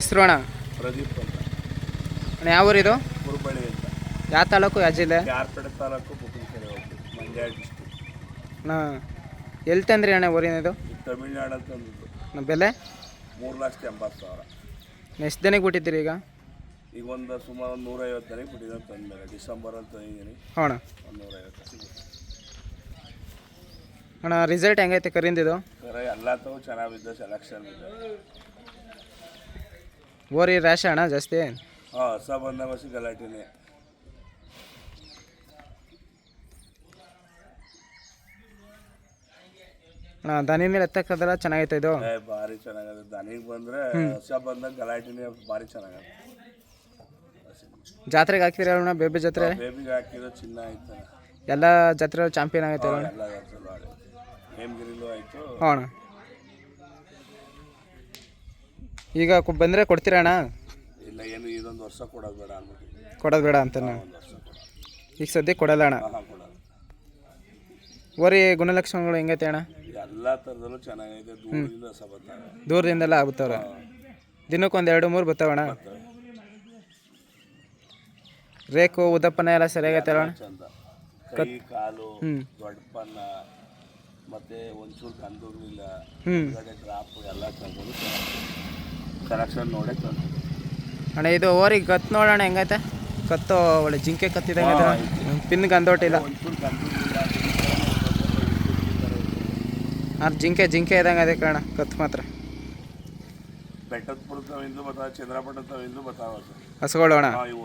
ಹೆಸರು ಅಣ್ಣ? ಪ್ರದೀಪ್ ಅಂತ. ಅಣ್ಣ ಯಾವ ಊರಿದು? ಕುರುಬಳ್ಳಿ ಅಂತ. ಯಾವ ತಾಲೂಕು, ಯಾವ ಜಿಲ್ಲೆ? ಕಾರ್ಪೇಟೆ ತಾಲೂಕು, ಬುಕ್ಕನಕೆರೆ ಹೋಗ್ತೀವಿ, ಮಂಡ್ಯ ಡಿಸ್ಟ್ರಿಕ್ಟ್. ಅಣ್ಣ ಎಲ್ಲಿ ತಂದ್ರಿ ಅಣ್ಣ ಊರಿನದು? ಇದು ತಮಿಳ್ನಾಡು ಅಂತ ಅಂದಿದ್ದು. ಬೆಲೆ? 3,80,000. ಎಷ್ಟು ದಿನಕ್ಕೆ ಬಿಟ್ಟಿದ್ದೀರಿ ಈಗ? ಈಗ ಒಂದು ಸುಮಾರು 150 ದಿನಕ್ಕೆ ಬಿಟ್ಟಿದ್ದು ತಂದಮೇಲೆ ಡಿಸೆಂಬರಲ್ಲಿ ತಂದಿದ್ದೀನಿ. ಅಣ್ಣ ಒಂದು 150 ಸಿಗುತ್ತೆ. ಅಣ್ಣ ರಿಸಲ್ಟ್ ಹೆಂಗೈತೆ ಕರಿಂದಿದು? ಕರೆ ಎಲ್ಲ ತಗೋ ಚೆನ್ನಾಗಿದ್ದ, ಸೆಲೆಕ್ಷನ್ ಇದೆ. ಓರಿ ರ್ಯಾಶ ಅಣ್ಣ ಜಾಸ್ತಿ? ಹಾಂ, ಹೊಸ ಬಂದ ಬಸ್ ಗಲಾಟೆನೇ. ಅಣ್ಣ ದನಿ ಮೇಲೆ ಎತ್ತಕ್ಕದಲ್ಲ ಚೆನ್ನಾಗೈತೆ ಇದು? ಭಾರಿ ಚೆನ್ನಾಗದೆ. ದನಿಗೆ ಬಂದರೆ ಹೊಸ ಬಂದಾಗ ಗಲಾಟೆನೇ ಭಾರಿ ಚೆನ್ನಾಗದೆ. ಜಾತ್ರೆಗೆ ಹಾಕ್ತೀರ ಅಣ್ಣ? ಬೇಬಿ ಜಾತ್ರೆ ಬೇಬಿಗೆ ಹಾಕಿರೋ ಚಿನ್ನ ಆಯ್ತು. ಎಲ್ಲ ಜಾತ್ರೆ ಚಾಂಪಿಯನ್ ಆಗೈತೆ ಅಣ್ಣ? ಎಲ್ಲ ಜಾತ್ರೆ ಆಡಿ ಹೇಮಗಿರಿಲೂ ಆಯಿತು. ಹಾಂ ಅಣ್ಣ. ಈಗ ಬಂದರೆ ಕೊಡ್ತೀರಾ ಅಣ್ಣ? ಇಲ್ಲ, ಏನು ಇದೊಂದು ವರ್ಷ ಕೊಡೋದು ಬೇಡ ಅಂದ್ಬಿಟ್ಟು. ಕೊಡೋದು ಬೇಡ ಅಂತಾನೆ? ಒಂದು ವರ್ಷ ಕೊಡೋದು. ಈಗ ಸದ್ಯಕ್ಕೆ ಕೊಡಲ್ಲ ಅಣ್ಣ? ಹಾಂ, ಕೊಡೋದು. ಓರಿ ಗುಣಲಕ್ಷಣಗಳು ಹೆಂಗೈತೆ ಅಣ್ಣ? ಎಲ್ಲ ಥರದಲ್ಲೂ ಚೆನ್ನಾಗೈತೆ. ದೂರದಿಂದ ಹೊಸ ಬರ್ತಾರೆ, ದೂರದಿಂದೆಲ್ಲ ಆಗುತ್ತವ್ರೆ. ದಿನಕ್ಕೆ ಒಂದು 2-3 ಬರ್ತಾವಣ್ಣ? ರೇಕು ಉದಪ್ಪನ ಎಲ್ಲ ಸರಿಯಾಗೈತೆ ಅಣ್ಣ? ಚಂದ. ಕೈ ಕಾಲು ಹ್ಞೂ ದೊಡ್ಡಪ್ಪನ್ನ ಮತ್ತೆ ಒಂಚೂರು ಕಂದಿಲ್ಲ, ಹ್ಞೂ ಡ್ರಾಪ್ ಎಲ್ಲ ತಂದು ಕಲೆಕ್ಷನ್ ನೋಡೇ ತಂದು. ಅಣ್ಣ ಇದು ಓರಿ ಕತ್ತು ನೋಡೋಣ ಹೆಂಗೈತೆ? ಕತ್ತು ಒಳ್ಳೆ ಜಿಂಕೆ ಕತ್ತಿದಂಗೆ ಪಿನ್ ಗಂದೋಟಿಲ್ಲ. ಒಂಚೂರು ಕಂದಿಲ್ಲ, ಜಿಂಕೆ ಇದ್ದಂಗೆ ಅದೇ ಕಾರಣ ಕತ್ತು ಮಾತ್ರ. ಬೆಟ್ಟದ ಪುರದವಿಂದು ಬರ್ತಾವೆ, ಚಂದ್ರಪಟ್ಟದವಿಂದು ಬರ್ತಾವೆ ಹಸುಗಳು ಅಣ್ಣ? ಇವು